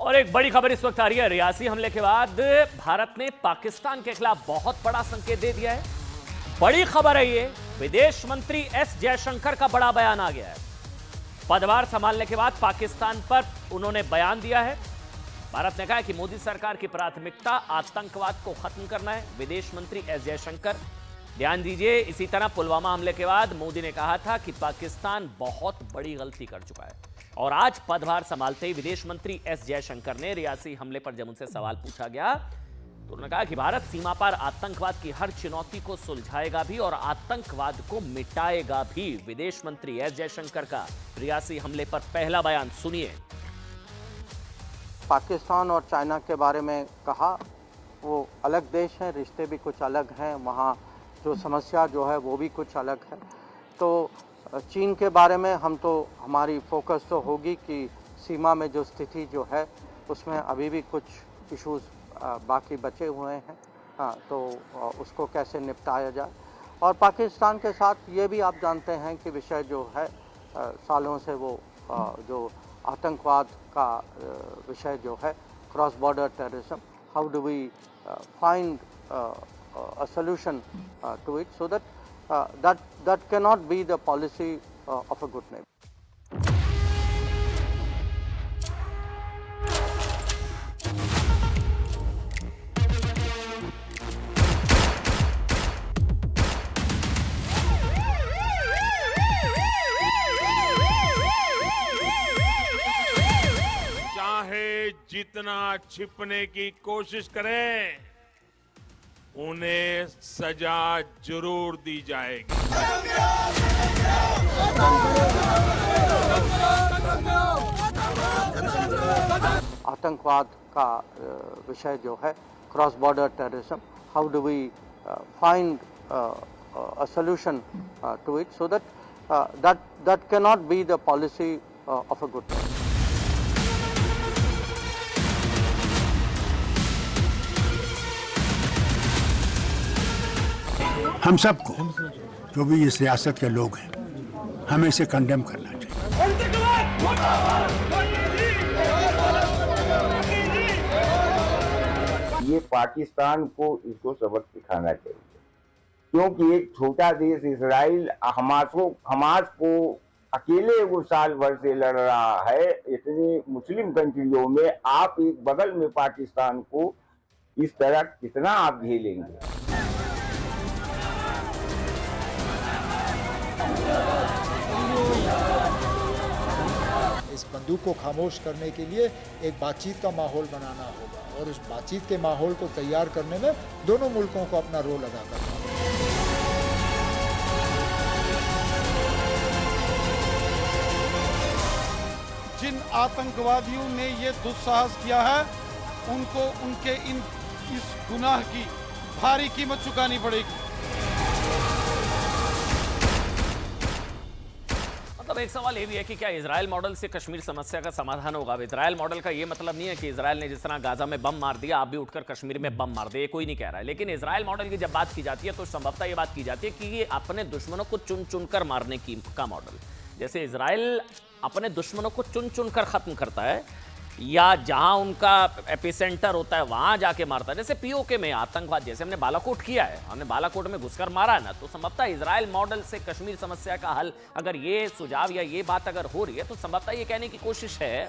और एक बड़ी खबर इस वक्त आ रही है। रियासी हमले के बाद भारत ने पाकिस्तान के खिलाफ बहुत बड़ा संकेत दे दिया है। बड़ी खबर है ये, विदेश मंत्री एस जयशंकर का बड़ा बयान आ गया है। पदभार संभालने के बाद पाकिस्तान पर उन्होंने बयान दिया है। भारत ने कहा है कि मोदी सरकार की प्राथमिकता आतंकवाद को खत्म करना है। विदेश मंत्री एस जयशंकर, ध्यान दीजिए, इसी तरह पुलवामा हमले के बाद मोदी ने कहा था कि पाकिस्तान बहुत बड़ी गलती कर चुका है। और आज पदभार संभालते ही विदेश मंत्री एस जयशंकर ने रियासी हमले पर जब उनसे सवाल पूछा गया तो उन्होंने कहा कि भारत सीमा पर आतंकवाद की हर चुनौती को सुलझाएगा भी और आतंकवाद को मिटाएगा भी। विदेश मंत्री एस जयशंकर का रियासी हमले पर पहला बयान सुनिए। पाकिस्तान और चाइना के बारे में कहा, वो अलग देश हैं, रिश्ते भी कुछ अलग हैं, वहाँ जो समस्या जो है वो भी कुछ अलग है। तो चीन के बारे में हमारी फोकस तो होगी कि सीमा में जो स्थिति जो है उसमें अभी भी कुछ इश्यूज बाकी बचे हुए हैं, तो उसको कैसे निपटाया जाए। और पाकिस्तान के साथ ये भी आप जानते हैं कि विषय जो है सालों से वो जो आतंकवाद का विषय जो है, cross border terrorism, how do we find a solution to it so that cannot be the policy of a good neighbor. चाहे जितना छिपने की कोशिश करें, उन्हें सजा जरूर दी जाएगी। आतंकवाद का विषय जो है, cross border terrorism, how do we find a solution to it so that cannot be the policy of a good neighbor. हम सबको, जो भी इस रियासत के लोग हैं, हमें इसे कंडेम करना चाहिए। ये पाकिस्तान को इसको सबक सिखाना चाहिए, क्योंकि एक छोटा देश इजराइल हमास को अकेले वो साल भर से लड़ रहा है। इतनी मुस्लिम कंट्रियों में आप एक बगल में पाकिस्तान को इस तरह कितना आप झेलेंगे। इस बंदूक को खामोश करने के लिए एक बातचीत का माहौल बनाना होगा और उस बातचीत के माहौल को तैयार करने में दोनों मुल्कों को अपना रोल अदा करना होगा। जिन आतंकवादियों ने ये दुस्साहस किया है, उनको उनके इस गुनाह की भारी कीमत चुकानी पड़ेगी। मतलब एक सवाल ये भी है कि क्या इजराइल मॉडल से कश्मीर समस्या का समाधान होगा? अब इजराइल मॉडल का ये मतलब नहीं है कि इजराइल ने जिस तरह गाजा में बम मार दिया, आप भी उठकर कश्मीर में बम मार दे, कोई नहीं कह रहा है। लेकिन इजराइल मॉडल की जब बात की जाती है तो संभवतः ये बात की जाती है कि ये अपने दुश्मनों को चुन चुनकर मारने का मॉडल, जैसे इजराइल अपने दुश्मनों को चुन चुनकर खत्म करता है या जहां उनका एपिसेंटर होता है वहां जाके मारता है। जैसे पीओके में आतंकवाद, जैसे हमने बालाकोट किया है, हमने बालाकोट में घुसकर मारा है ना, तो संभवतः इजराइल मॉडल से कश्मीर समस्या का हल, अगर ये सुझाव या ये बात अगर हो रही है तो संभवतः ये कहने की कोशिश है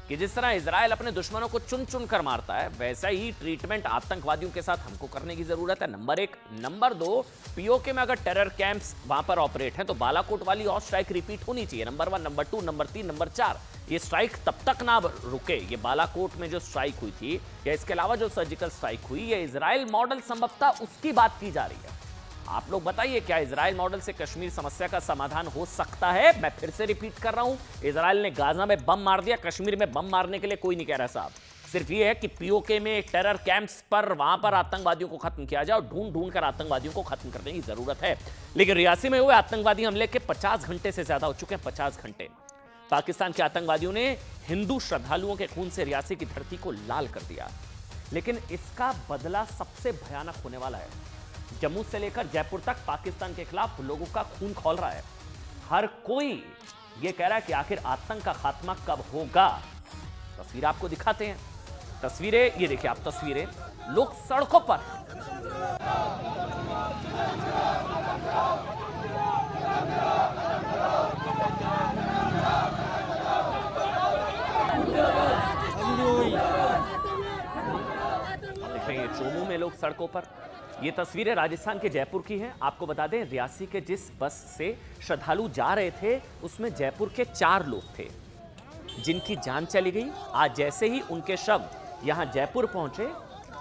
कि जिस तरह इजराइल अपने दुश्मनों को चुन चुन कर मारता है, वैसा ही ट्रीटमेंट आतंकवादियों के साथ हमको करने की जरूरत है। नंबर एक। नंबर दो, पीओके में अगर टेरर कैंप्स वहां पर ऑपरेट हैं तो बालाकोट वाली और स्ट्राइक रिपीट होनी चाहिए। नंबर 1, नंबर 2, नंबर 3, नंबर 4, ये स्ट्राइक तब तक ना रुके। ये बालाकोट में जो स्ट्राइक हुई थी या इसके अलावा जो सर्जिकल स्ट्राइक हुई, ये इजराइल मॉडल संभवतः उसकी बात की जा रही है। आप लोग बताइए, क्या इजराइल मॉडल से कश्मीर समस्या का समाधान हो सकता है? मैं फिर से रिपीट कर रहा हूं, इजराइल ने गाजा में बम मार दिया, कश्मीर में बम मारने के लिए कोई नहीं कह रहा साहब। सिर्फ ये है कि पीओके में टेरर कैंप्स पर वहां पर आतंकवादियों को खत्म किया जाए और ढूंढ ढूंढ कर आतंकवादियों को खत्म करने की जरूरत है। लेकिन रियासी में हुए आतंकवादी हमले के 50 घंटे से ज्यादा हो चुके हैं। 50 घंटे पाकिस्तान के आतंकवादियों ने हिंदू श्रद्धालुओं के खून से रियासी की धरती को लाल कर दिया, लेकिन इसका बदला सबसे भयानक होने वाला है। जम्मू से लेकर जयपुर तक पाकिस्तान के खिलाफ लोगों का खून खौल रहा है। हर कोई ये कह रहा है कि आखिर आतंक का खात्मा कब होगा। तस्वीर आपको दिखाते हैं। तस्वीरें ये देखिए आप, तस्वीरें लोग सड़कों पर देख रहे हैं चोमू में लोग सड़कों पर। ये तस्वीरें राजस्थान के जयपुर की हैं। आपको बता दें रियासी के जिस बस से श्रद्धालु जा रहे थे उसमें जयपुर के 4 लोग थे जिनकी जान चली गई। आज जैसे ही उनके शव यहां जयपुर पहुंचे,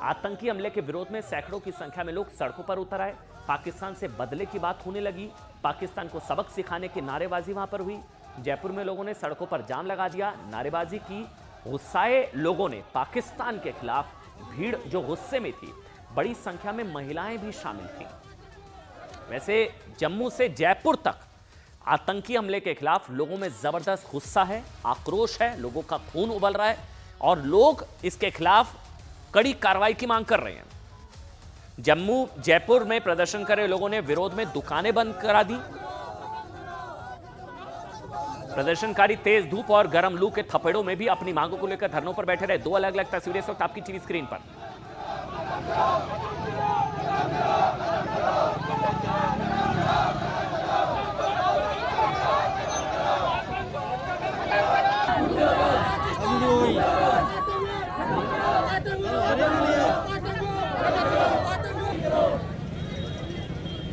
आतंकी हमले के विरोध में सैकड़ों की संख्या में लोग सड़कों पर उतर आए। पाकिस्तान से बदले की बात होने लगी। पाकिस्तान को सबक सिखाने की नारेबाजी वहां पर हुई। जयपुर में लोगों ने सड़कों पर जाम लगा दिया, नारेबाजी की। गुस्साए लोगों ने पाकिस्तान के खिलाफ, भीड़ जो गुस्से में थी, बड़ी संख्या में महिलाएं भी शामिल थीं। वैसे जम्मू से जयपुर तक आतंकी हमले के खिलाफ लोगों में जबरदस्त गुस्सा है, आक्रोश है, लोगों का खून उबल रहा है और लोग इसके खिलाफ कड़ी कार्रवाई की मांग कर रहे हैं। जम्मू जयपुर में प्रदर्शन कर रहे लोगों ने विरोध में दुकानें बंद करा दी। प्रदर्शनकारी तेज धूप और गर्म लू के थपेड़ों में भी अपनी मांगों को लेकर धरनों पर बैठे रहे। 2 अलग अलग तस्वीरें इस वक्त आपकी टीवी स्क्रीन पर।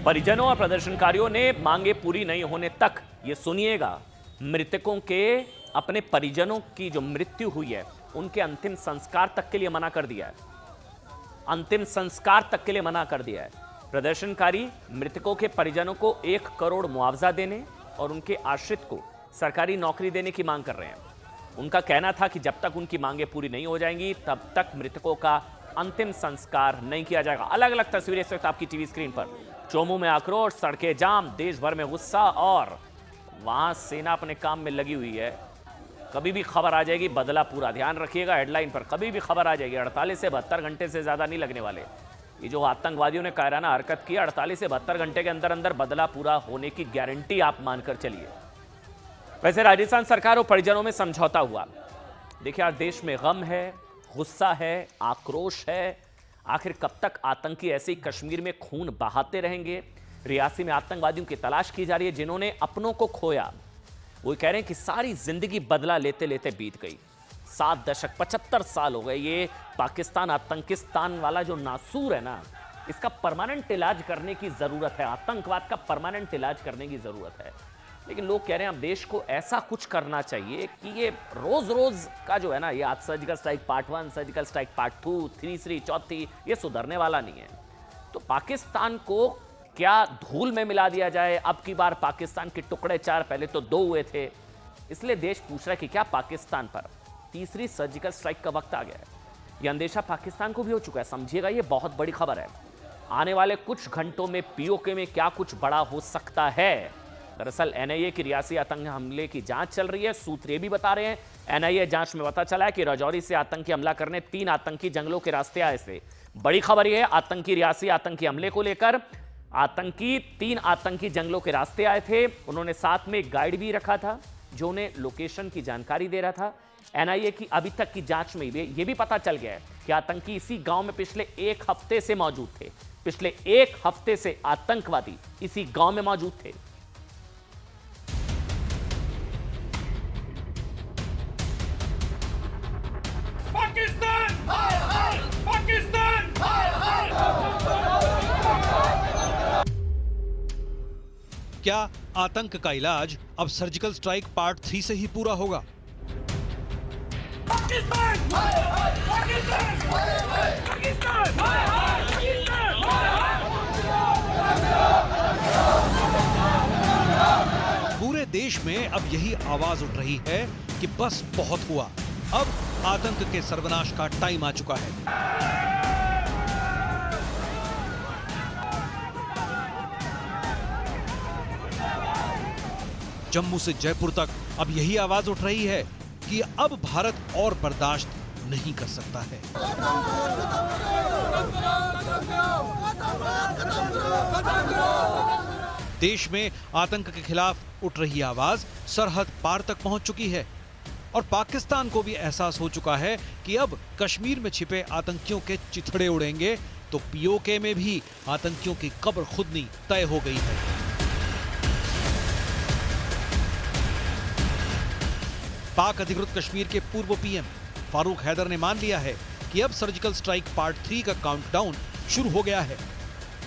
परिजनों और प्रदर्शनकारियों ने मांगे पूरी नहीं होने तक, ये सुनिएगा, मृतकों के अपने परिजनों की जो मृत्यु हुई है उनके अंतिम संस्कार तक के लिए मना कर दिया है। अंतिम संस्कार तक के लिए मना कर दिया है। प्रदर्शनकारी मृतकों के परिजनों को 1 करोड़ मुआवजा देने और उनके आश्रित को सरकारी नौकरी देने की मांग कर रहे हैं। उनका कहना था कि जब तक उनकी मांगे पूरी नहीं हो जाएंगी तब तक मृतकों का अंतिम संस्कार नहीं किया जाएगा। अलग अलग तस्वीरें इस वक्त आपकी टीवी स्क्रीन पर। चोमू में आक्रोश, सड़कें जाम, देश भर में गुस्सा और वहां सेना अपने काम में लगी हुई है। कभी भी खबर आ जाएगी, बदला पूरा। ध्यान रखिएगा हेडलाइन पर, कभी भी खबर आ जाएगी। 48 से 72 घंटे से ज्यादा नहीं लगने वाले। ये जो आतंकवादियों ने कायराना हरकत की, 48 से 72 घंटे के अंदर अंदर बदला पूरा होने की गारंटी आप मानकर चलिए। वैसे राजस्थान सरकार और परिजनों में समझौता हुआ। देखिए आज देश में गम है, गुस्सा है, आक्रोश है। आखिर कब तक आतंकी ऐसे ही कश्मीर में खून बहाते रहेंगे? रियासी में आतंकवादियों की तलाश की जा रही है जिन्होंने अपनों को खोया। वो कह रहे हैं कि सारी जिंदगी बदला लेते लेते बीत गई। 7 दशक 75 साल हो गए। ये पाकिस्तान आतंकिस्तान वाला जो नासूर है ना, इसका परमानेंट इलाज करने की जरूरत है। आतंकवाद का परमानेंट इलाज करने की जरूरत है। लेकिन लोग कह रहे हैं अब देश को ऐसा कुछ करना चाहिए कि ये रोज रोज का जो है ना, ये आज surgical strike part 1, surgical strike part 2, तीसरी, चौथी, ये सुधरने वाला नहीं है। तो पाकिस्तान को क्या धूल में मिला दिया जाए? अब की बार पाकिस्तान के टुकड़े 4, पहले तो 2 हुए थे। इसलिए देश पूछ रहा है कि क्या पाकिस्तान पर तीसरी सर्जिकल स्ट्राइक का वक्त आ गया है? यह अंदेशा पाकिस्तान को भी हो चुका है। समझिएगा, ये बहुत बड़ी खबर है। आने वाले कुछ घंटों में पीओके में क्या कुछ बड़ा हो सकता है। दरअसल एनआईए की रियासी आतंकी हमले की जांच चल रही है। सूत्र ये भी बता रहे हैं, एनआईए जांच में पता चला है कि राजौरी से आतंकी हमला करने 3 आतंकी जंगलों के रास्ते आए थे। बड़ी खबर यह है, आतंकी रियासी आतंकी हमले को लेकर 3 आतंकी जंगलों के रास्ते आए थे। उन्होंने साथ में एक गाइड भी रखा था जो उन्हें लोकेशन की जानकारी दे रहा था। एनआईए की अभी तक की जांच में यह भी पता चल गया है कि आतंकी इसी गांव में पिछले 1 हफ्ते से मौजूद थे। पिछले 1 हफ्ते से आतंकवादी इसी गांव में मौजूद थे। पाकिस्तान हाय हाय, पाकिस्तान हाय हाय। क्या आतंक का इलाज अब सर्जिकल स्ट्राइक पार्ट 3 से ही पूरा होगा? पाकिस्तान हाय हाय, पाकिस्तान हाय हाय, पाकिस्तान हाय हाय, पाकिस्तान हाय हाय। पूरे देश में अब यही आवाज उठ रही है कि बस बहुत हुआ, अब आतंक के सर्वनाश का टाइम आ चुका है। जम्मू से जयपुर तक अब यही आवाज उठ रही है कि अब भारत और बर्दाश्त नहीं कर सकता है। देश में आतंक के खिलाफ उठ रही आवाज सरहद पार तक पहुंच चुकी है। और पाकिस्तान को भी एहसास हो चुका है कि अब कश्मीर में छिपे आतंकियों के चिथड़े उड़ेंगे तो पीओके में भी आतंकियों की कब्र खुदनी तय हो गई है। पाक अधिकृत कश्मीर के पूर्व पीएम फारूक हैदर ने मान लिया है कि अब सर्जिकल स्ट्राइक पार्ट 3 का काउंटडाउन शुरू हो गया है।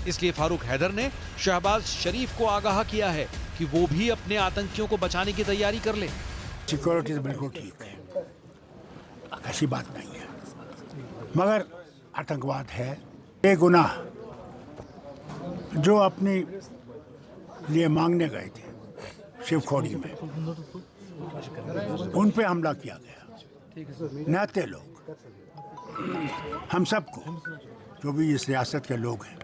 इसलिए फारूक हैदर ने शहबाज शरीफ को आगाह किया है कि वो भी अपने आतंकियों को बचाने की तैयारी कर ले। सिक्योरिटी तो बिल्कुल ठीक है, ऐसी बात नहीं है, मगर आतंकवाद है ये गुनाह जो अपने लिए मांगने गए थे शिवखोड़ी में, उन पे हमला किया गया। नाते लोग हम सबको जो भी इस रियासत के लोग हैं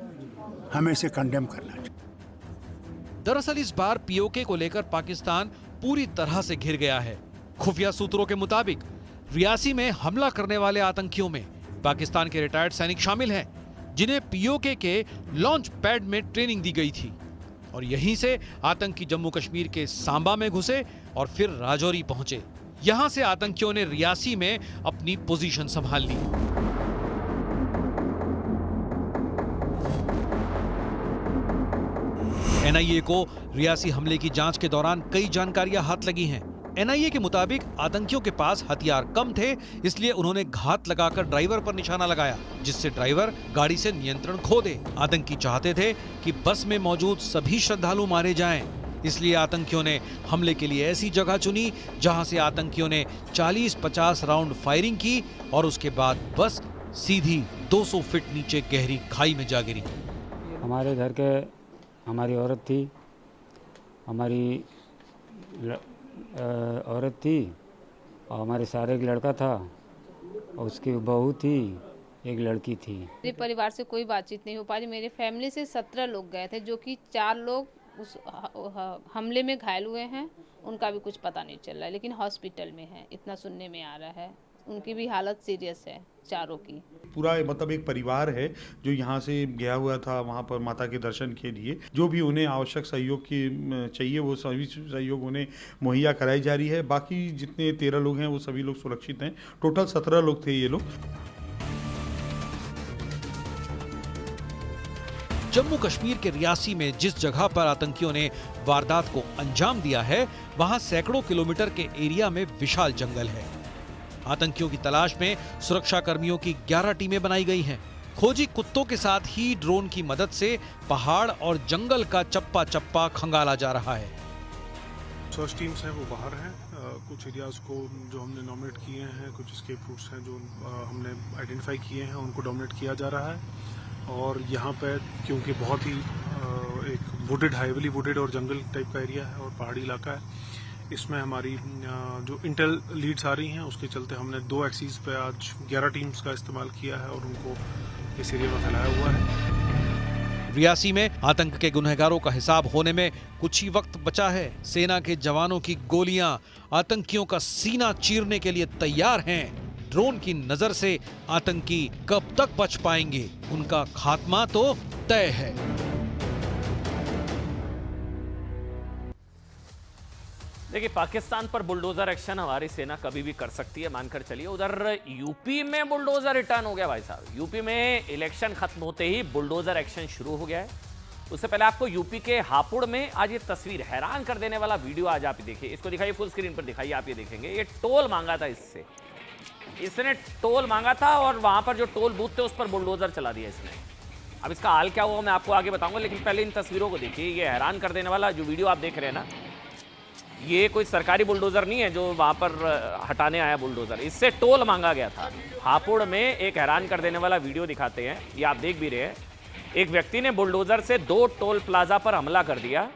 हमें इसे कंडेम करना चाहिए। दरअसल इस बार पीओके को लेकर पाकिस्तान पूरी तरह से घिर गया है। खुफिया सूत्रों के मुताबिक रियासी में हमला करने वाले आतंकियों में पाकिस्तान के रिटायर्ड सैनिक शामिल हैं, जिन्हें पीओके के लॉन्च पैड में ट्रेनिंग दी गई थी और यहीं से आतंकी जम्मू कश्मीर के सांबा में घुसे और फिर राजौरी पहुंचे। यहां से आतंकियों ने रियासी में अपनी पोजीशन संभाल ली। एनआईए को रियासी हमले की जांच के दौरान कई जानकारियां हाथ लगी हैं। एनआईए के मुताबिक आतंकियों के पास हथियार कम थे, इसलिए उन्होंने घात लगाकर ड्राइवर पर निशाना लगाया, जिससे ड्राइवर गाड़ी से नियंत्रण खो दे। आतंकी चाहते थे कि बस में मौजूद सभी श्रद्धालु मारे जाएं, इसलिए आतंकियों ने हमले के लिए ऐसी जगह चुनी जहां से आतंकियों ने 40-50 राउंड फायरिंग की और उसके बाद बस सीधी 200 फीट नीचे गहरी खाई में जा गिरी। हमारे घर के हमारी औरत थी, हमारी औरत थी और हमारे सारे एक लड़का था और उसकी बहू थी, एक लड़की थी। मेरे परिवार से कोई बातचीत नहीं हो पाई। मेरे फैमिली से 17 लोग गए थे, जो कि 4 लोग उस हमले में घायल हुए हैं, उनका भी कुछ पता नहीं चल रहा है, लेकिन हॉस्पिटल में है, इतना सुनने में आ रहा है। उनकी भी हालत सीरियस है, चारों की। पूरा मतलब एक परिवार है जो यहाँ से गया हुआ था वहाँ पर माता के दर्शन के लिए। जो भी उन्हें आवश्यक सहयोग की चाहिए वो सभी सहयोग उन्हें मुहैया कराई जा रही है। बाकी जितने 13 लोग हैं वो सभी लोग सुरक्षित हैं। टोटल 17 लोग थे ये लोग। जम्मू कश्मीर के रियासी में जिस जगह पर आतंकियों ने वारदात को अंजाम दिया है, वहां सैकड़ों किलोमीटर के एरिया में विशाल जंगल है। आतंकियों की तलाश में सुरक्षा कर्मियों की 11 टीमें बनाई गई हैं। खोजी कुत्तों के साथ ही ड्रोन की मदद से पहाड़ और जंगल का चप्पा चप्पा खंगाला जा रहा है। सर्च टीम्स हैं वो बाहर हैं। कुछ एरियाज को जो हमने नॉमिनेट किए हैं, कुछ escape रूट्स हैं जो हमने आइडेंटिफाई किए हैं, उनको डोमिनेट किया जा रहा है। और यहाँ पे क्योंकि बहुत ही एक वुडेड, हाईली वुडेड और जंगल टाइप का एरिया है और पहाड़ी इलाका है, इसमें हमारी जो इंटेल लीड्स आ रही हैं उसके चलते हमने 2 एक्सीज पे आज 11 टीम्स का इस्तेमाल किया है और उनको इस एरिया में फैलाया हुआ है। रियासी में आतंक के गुनहगारों का हिसाब होने में कुछ ही वक्त बचा है। सेना के जवानों की गोलियां आतंकियों का सीना चीरने के लिए तैयार हैं। ड्रोन की नजर से आतंकी कब तक बच पाएंगे, उनका खात्मा तो तय है। देखिए, पाकिस्तान पर बुलडोजर एक्शन हमारी सेना कभी भी कर सकती है, मानकर चलिए। उधर यूपी में बुलडोजर रिटर्न हो गया भाई साहब। यूपी में इलेक्शन खत्म होते ही बुलडोजर एक्शन शुरू हो गया है। उससे पहले आपको यूपी के हापुड़ में आज ये तस्वीर, हैरान कर देने वाला वीडियो आज आप देखिए। इसको दिखाइए, फुल स्क्रीन पर दिखाइए, आप ये देखेंगे। ये टोल मांगा था इससे, इसने टोल मांगा था और वहां पर जो टोल बूथ थे उस पर बुलडोजर चला दिया इसने। अब इसका हाल क्या हुआ मैं आपको आगे बताऊंगा, लेकिन पहले इन तस्वीरों को देखिए। ये हैरान कर देने वाला जो वीडियो आप देख रहे हैं ना, ये कोई सरकारी बुलडोजर नहीं है जो वहां पर हटाने आया बुलडोजर, इससे टोल मांगा गया था। हापुड़ में एक हैरान कर देने वाला वीडियो दिखाते हैं, ये आप देख भी रहे हैं। एक व्यक्ति ने बुलडोजर से 2 टोल प्लाजा पर हमला कर दिया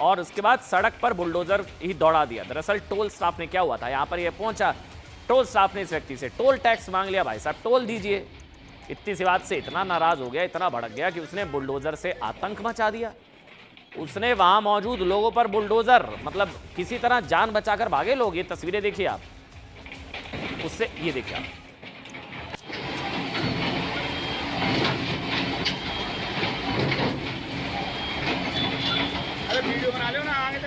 और उसके बाद सड़क पर बुलडोजर ही दौड़ा दिया। दरअसल टोल स्टाफ ने क्या हुआ था, यहाँ पर ये पहुंचा, टोल स्टाफ ने इस व्यक्ति से टोल टैक्स मांग लिया। भाई साहब टोल दीजिए। इतनी सी बात से इतना नाराज हो गया, इतना भड़क गया कि उसने बुलडोजर से आतंक मचा दिया। उसने वहां मौजूद लोगों पर बुलडोजर, मतलब किसी तरह जान बचाकर भागे लोग। ये तस्वीरें देखिए आप, उससे ये देखिए आप। अरे वीडियो बना लो ना, आगे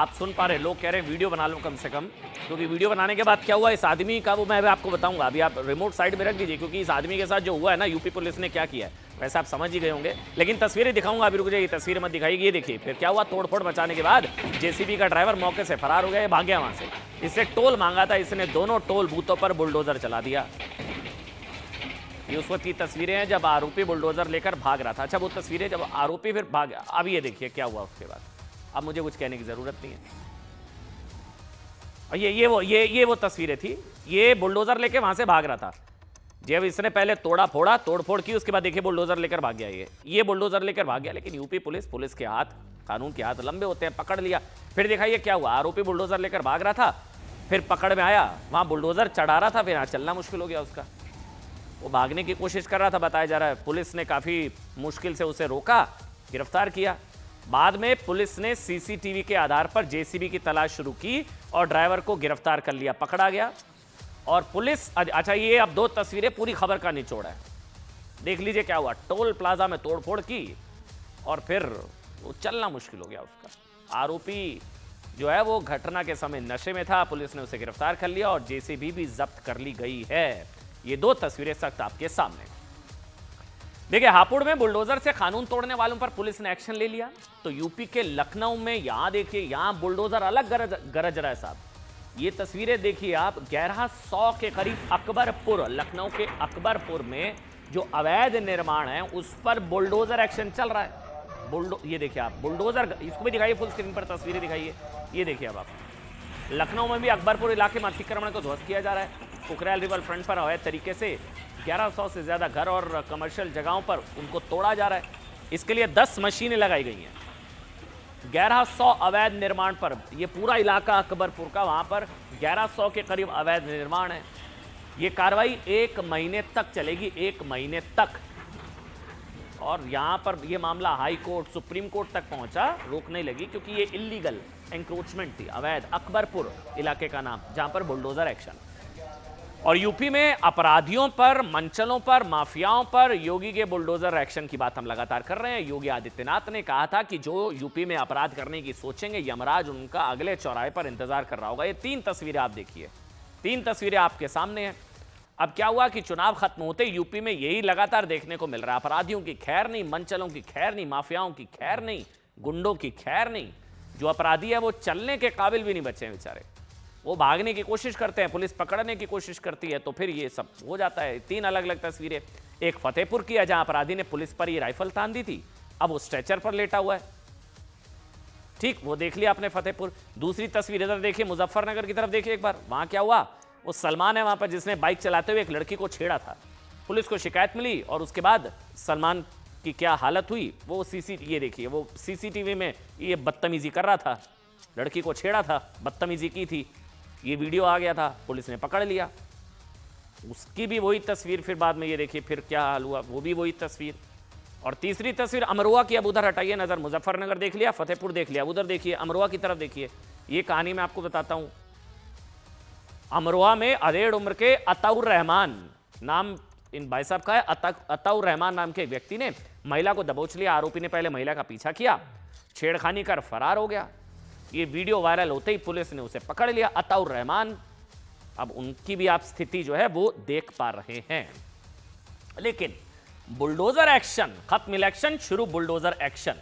आप सुन पा रहे, लोग कह रहे हैं वीडियो बना लो कम से कम, क्योंकि वीडियो बनाने के बाद क्या हुआ इस आदमी का वो मैं अभी आपको बताऊंगा। अभी आप रिमोट साइड में रख दीजिए, क्योंकि इस आदमी के साथ जो हुआ है ना, यूपी पुलिस ने क्या किया है वैसे आप समझ ही गए होंगे, लेकिन तस्वीरें दिखाऊंगा। अभी रुक जाइए, तस्वीरें मत दिखाइए। ये देखिए फिर क्या हुआ, तोड़फोड़ मचाने के बाद जेसीबी का ड्राइवर मौके से फरार हो गया, भाग गया वहां से। इससे टोल मांगा था, इसने दोनों टोल बूथों पर बुलडोजर चला दिया। ये उस वक्त की तस्वीरें हैं जब आरोपी बुलडोजर लेकर भाग रहा था। अच्छा, वो तस्वीरें जब आरोपी फिर भाग गया। अब ये देखिए क्या हुआ उसके बाद। अब मुझे कुछ कहने की जरूरत नहीं है। और ये वो तस्वीरें थी, ये बुलडोजर लेके वहां से भाग रहा था। जब इसने पहले तोड़फोड़ की, उसके बाद देखिए बुलडोजर लेकर भाग गया। ये बुलडोजर लेकर भाग गया, लेकिन यूपी पुलिस के हाथ, कानून के हाथ लंबे होते हैं, पकड़ लिया। फिर दिखाइए क्या हुआ, आरोपी बुलडोजर लेकर भाग रहा था, फिर पकड़ में आया, वहां बुलडोजर चढ़ा रहा था, फिर यहां चलना मुश्किल हो गया उसका। वो भागने की कोशिश कर रहा था, बताया जा रहा है। पुलिस ने काफी मुश्किल से उसे रोका, गिरफ्तार किया। बाद में पुलिस ने सीसीटीवी के आधार पर जेसीबी की तलाश शुरू की और ड्राइवर को गिरफ्तार कर लिया, पकड़ा गया। और पुलिस, अच्छा ये अब दो तस्वीरें पूरी खबर का निचोड़ है, देख लीजिए क्या हुआ। टोल प्लाजा में तोड़फोड़ की और फिर वो चलना मुश्किल हो गया उसका। आरोपी जो है वो घटना के समय नशे में था, पुलिस ने उसे गिरफ्तार कर लिया और जेसीबी भी जब्त कर ली गई है। ये दो तस्वीरें सख्त आपके सामने। देखिए, हापुड़ में बुलडोजर से कानून तोड़ने वालों पर पुलिस ने एक्शन ले लिया। तो यूपी के लखनऊ में यहां देखिए, यहां बुलडोजर अलग गरज रहा है साहब। ये तस्वीरें देखिए आप, 1100 के करीब अकबरपुर, लखनऊ के अकबरपुर में जो अवैध निर्माण है उस पर बुलडोजर एक्शन चल रहा है। ये देखिए आप, बुलडोजर, इसको भी दिखाइए फुल स्क्रीन पर, तस्वीरें दिखाइए। ये देखिए अब आप, लखनऊ में भी अकबरपुर इलाके में अतिक्रमण को ध्वस्त किया जा रहा है। कुकरेल रिवर फ्रंट पर अवैध तरीके से 1100 से ज्यादा घर और कमर्शियल जगहों पर उनको तोड़ा जा रहा है। इसके लिए 10 मशीनें लगाई गई हैं। 1100 अवैध निर्माण पर, ये पूरा इलाका अकबरपुर का, वहां पर 1100 के करीब अवैध निर्माण है। ये कार्रवाई 1 महीने तक चलेगी, 1 महीने तक। और यहां पर ये मामला हाई कोर्ट, सुप्रीम कोर्ट तक पहुंचा, रोक नहीं लगी, क्योंकि ये इलीगल एंक्रोचमेंट थी, अवैध। अकबरपुर इलाके का नाम, जहां पर बुलडोजर एक्शन। और यूपी में अपराधियों पर, मंचलों पर, माफियाओं पर योगी के बुलडोजर एक्शन की बात हम लगातार कर रहे हैं। योगी आदित्यनाथ ने कहा था कि जो यूपी में अपराध करने की सोचेंगे, यमराज उनका अगले चौराहे पर इंतजार कर रहा होगा। ये 3 तस्वीरें आप देखिए, 3 तस्वीरें आपके सामने हैं। अब क्या हुआ कि चुनाव खत्म होते यूपी में यही लगातार देखने को मिल रहा है। अपराधियों की खैर नहीं, मंचलों की खैर नहीं, माफियाओं की खैर नहीं, गुंडों की खैर नहीं। जो अपराधी है वो चलने के काबिल भी नहीं बचे हैं बेचारे, वो भागने की कोशिश करते हैं, पुलिस पकड़ने की कोशिश करती है, तो फिर ये सब हो जाता है। 3 अलग अलग तस्वीरें। एक फतेहपुर की है, जहां अपराधी ने पुलिस पर ये राइफल तान दी थी, अब वो स्ट्रेचर पर लेटा हुआ है। ठीक, वो देख लिया आपने फतेहपुर। दूसरी तस्वीर इधर देखिए, मुजफ्फरनगर की तरफ देखिए एक बार। वहां क्या हुआ, वो सलमान है वहां पर, जिसने बाइक चलाते हुए एक लड़की को छेड़ा था। पुलिस को शिकायत मिली और उसके बाद सलमान की क्या हालत हुई, वो ये देखिए, वो सीसीटीवी में ये बदतमीजी कर रहा था, लड़की को छेड़ा था, बदतमीजी की थी, ये वीडियो आ गया था, पुलिस ने पकड़ लिया। उसकी भी वही तस्वीर, फिर बाद में ये देखिए फिर क्या हाल हुआ, वो भी वही तस्वीर। और तीसरी तस्वीर अमरोहा की, अब उधर हटाइए नजर, मुजफ्फरनगर देख लिया, फतेहपुर देख लिया, उधर देखिए अमरोहा की तरफ देखिए। ये कहानी मैं आपको बताता हूं। अमरोहा में अधेड़ उम्र के अताउर रहमान नाम इन भाई साहब का है, अताउर रहमान नाम के एक व्यक्ति ने महिला को दबोच लिया। आरोपी ने पहले महिला का पीछा किया, छेड़खानी कर फरार हो गया। ये वीडियो वायरल होते ही पुलिस ने उसे पकड़ लिया, अताउर रहमान। अब उनकी भी आप स्थिति जो है वो देख पा रहे हैं। लेकिन बुलडोजर एक्शन खत्म, इलेक्शन शुरू, बुलडोजर एक्शन।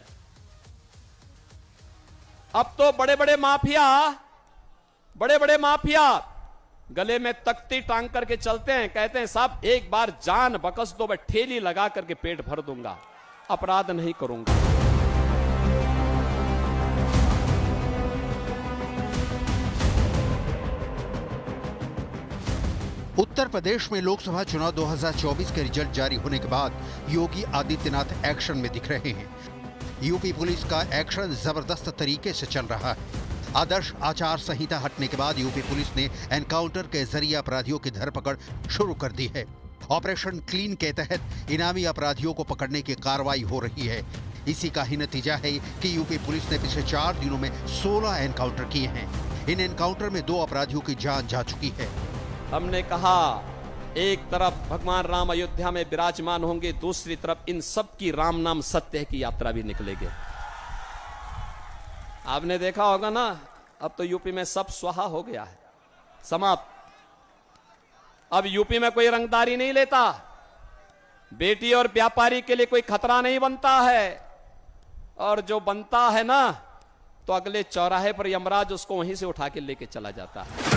अब तो बड़े बड़े माफिया गले में तख्ती टांग करके चलते हैं, कहते हैं साहब एक बार जान बकस दो, मैं ठेली लगा करके पेट भर दूंगा, अपराध नहीं करूंगा। उत्तर प्रदेश में लोकसभा चुनाव 2024 के रिजल्ट जारी होने के बाद योगी आदित्यनाथ एक्शन में दिख रहे हैं। यूपी पुलिस का एक्शन जबरदस्त तरीके से चल रहा है। आदर्श आचार संहिता हटने के बाद यूपी पुलिस ने एनकाउंटर के जरिए अपराधियों की धरपकड़ शुरू कर दी है। ऑपरेशन क्लीन के तहत इनामी अपराधियों को पकड़ने की कार्रवाई हो रही है। इसी का ही नतीजा है कि यूपी पुलिस ने पिछले 4 दिनों में 16 एनकाउंटर किए हैं। इन एनकाउंटर में 2 अपराधियों की जान जा चुकी है। हमने कहा एक तरफ भगवान राम अयोध्या में विराजमान होंगे, दूसरी तरफ इन सब की राम नाम सत्य की यात्रा भी निकलेगी। आपने देखा होगा ना, अब तो यूपी में सब स्वाहा हो गया है, समाप्त। अब यूपी में कोई रंगदारी नहीं लेता, बेटी और व्यापारी के लिए कोई खतरा नहीं बनता है, और जो बनता है ना तो अगले चौराहे पर यमराज उसको वहीं से उठा के लेके चला जाता है।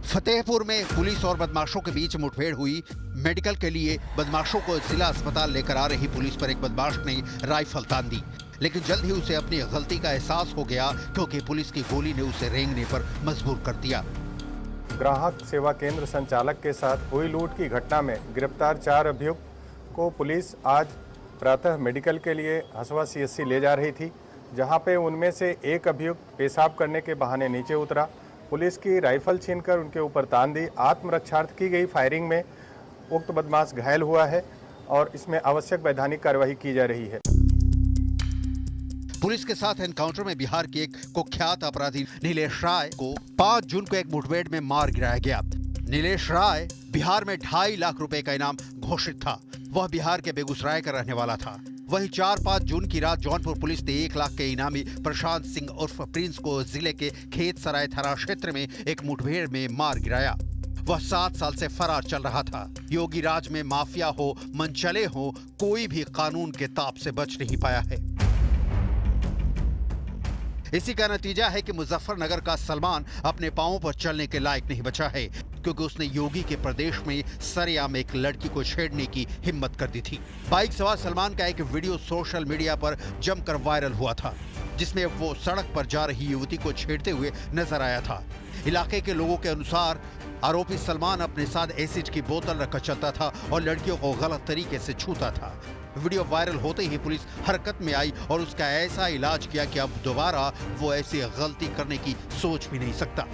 फतेहपुर में पुलिस और बदमाशों के बीच मुठभेड़ हुई। मेडिकल के लिए बदमाशों को जिला अस्पताल लेकर आ रही पुलिस पर एक बदमाश ने राइफल तान दी, लेकिन जल्द ही उसे अपनी गलती का एहसास हो गया, क्योंकि पुलिस की गोली ने उसे रेंगने पर मजबूर कर दिया। ग्राहक सेवा केंद्र संचालक के साथ हुई लूट की घटना में गिरफ्तार 4 अभियुक्त को पुलिस आज प्रातः मेडिकल के लिए हसवा CSC ले जा रही थी, जहां पे उनमें से एक अभियुक्त पेशाब करने के बहाने नीचे उतरा। पुलिस की राइफल छीनकर उनके ऊपर तान दी। आत्मरक्षार्थ की गई फायरिंग में उक्त बदमाश घायल हुआ है और इसमें आवश्यक वैधानिक कार्यवाही की जा रही है। पुलिस के साथ एनकाउंटर में बिहार के एक कुख्यात अपराधी नीलेश राय को 5 जून को एक मुठभेड़ में मार गिराया गया। नीलेश राय बिहार में 2.5 लाख रुपए का इनाम घोषित था। वह बिहार के बेगूसराय का रहने वाला था। वहीं 4-5 जून की रात जौनपुर पुलिस ने 1 लाख के इनामी प्रशांत सिंह उर्फ प्रिंस को जिले के खेत सराय थाना क्षेत्र में एक मुठभेड़ में मार गिराया। वह 7 साल से फरार चल रहा था। योगी राज में माफिया हो, मनचले हो, कोई भी कानून के ताप से बच नहीं पाया है। इसी का नतीजा है कि मुजफ्फरनगर का सलमान अपने पांवों पर चलने के लायक नहीं बचा है, क्योंकि उसने योगी के प्रदेश में सरेआम एक लड़की को छेड़ने की हिम्मत कर दी थी। बाइक सवार सलमान का एक वीडियो सोशल मीडिया पर जमकर वायरल हुआ था, जिसमें वो सड़क पर जा रही युवती को छेड़ते हुए नजर आया था। इलाके के लोगों के अनुसार आरोपी सलमान अपने साथ एसिड की बोतल रखकर चलता था और लड़कियों को गलत तरीके से छूता था। वीडियो वायरल होते ही पुलिस हरकत में आई और उसका ऐसा इलाज किया कि अब दोबारा वो ऐसी गलती करने की सोच भी नहीं सकता।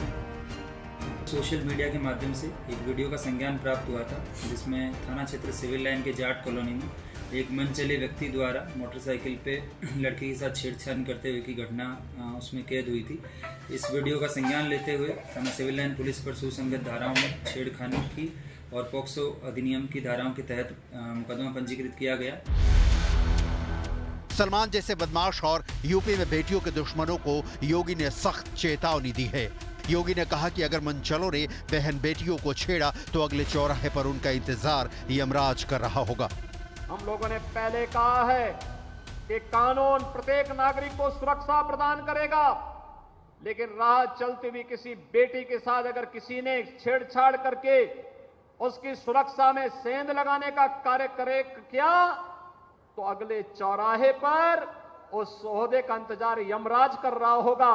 सोशल मीडिया के माध्यम से एक वीडियो का संज्ञान प्राप्त हुआ था, जिसमें थाना क्षेत्र सिविल लाइन के जाट कॉलोनी में एक मनचले व्यक्ति द्वारा मोटरसाइकिल पे लड़की के साथ छेड़छाड़ करते हुए की घटना उसमें कैद हुई थी। इस वीडियो का संज्ञान लेते हुए थाना सिविल लाइन पुलिस पर सुसंगत धाराओं में छेड़खानी की और पॉक्सो अधिनियम की धाराओं के तहत मुकदमा पंजीकृत किया गया। सलमान जैसे बदमाश और यूपी में बेटियों के दुश्मनों को योगी ने सख्त चेतावनी दी है। योगी ने कहा कि अगर मनचलों ने बहन बेटियों को छेड़ा तो अगले चौराहे पर उनका इंतजार यमराज कर रहा होगा। हम लोगों ने पहले कहा है कि कानून प्रत्येक नागरिक को सुरक्षा प्रदान करेगा, लेकिन राह चलती हुई किसी बेटी के साथ अगर किसी ने छेड़छाड़ करके उसकी सुरक्षा में सेंध लगाने का कार्य किया तो अगले चौराहे पर उस ओहदे का इंतजार यमराज कर रहा होगा।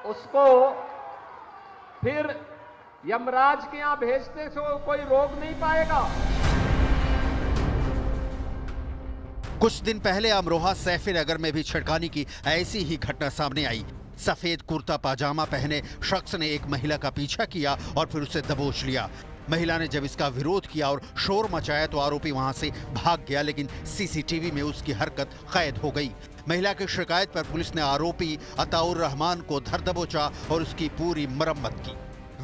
उसको फिर यमराज के यहां भेजते से कोई रोक नहीं पाएगा। कुछ दिन पहले अमरोहा सैफी नगर में भी छेड़खानी की ऐसी ही घटना सामने आई। सफेद कुर्ता पाजामा पहने शख्स ने एक महिला का पीछा किया और फिर उसे दबोच लिया। महिला ने जब इसका विरोध किया और शोर मचाया तो आरोपी वहां से भाग गया, लेकिन सीसीटीवी में उसकी हरकत कैद हो गई। महिला की शिकायत पर पुलिस ने आरोपी अताउर रहमान को धर दबोचा और उसकी पूरी मरम्मत की।